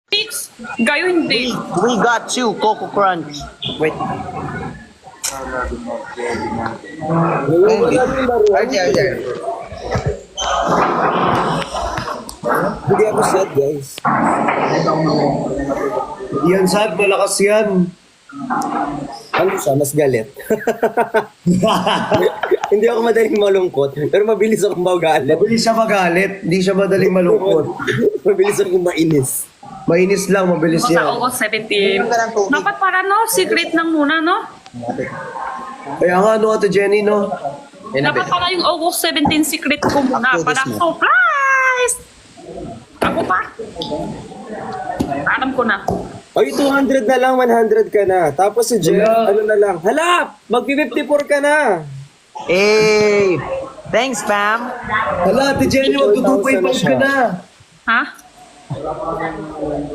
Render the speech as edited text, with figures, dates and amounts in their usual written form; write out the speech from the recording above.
Six. Gayo hindi. We got you, Coco Crunch. Wait. Hindi ako sad, guys. Yan sad, malakas yan. Ano siya, mas galit. Hindi ako madaling malungkot, pero mabilis akong magalit. Mabilis siya magalit, hindi siya madaling malungkot. Mabilis akong mainis. Mainis lang, mabilis Sa yan. August 17. Dapat para no, secret lang muna, no? Kaya nga, no, Ate Jenny, no? Dapat pala yung August 17 secret ko muna. Para surprise! Ako pa. Alam ko na. Ay, 200 na lang, 100 ka na. Tapos si Jeff, Wala. ano na lang. Hala! Mag-54 ka na! Hey! Thanks, fam. Hala, Ate Jenny, 2,000 magtutupoy na pa siya. ka na. Ha?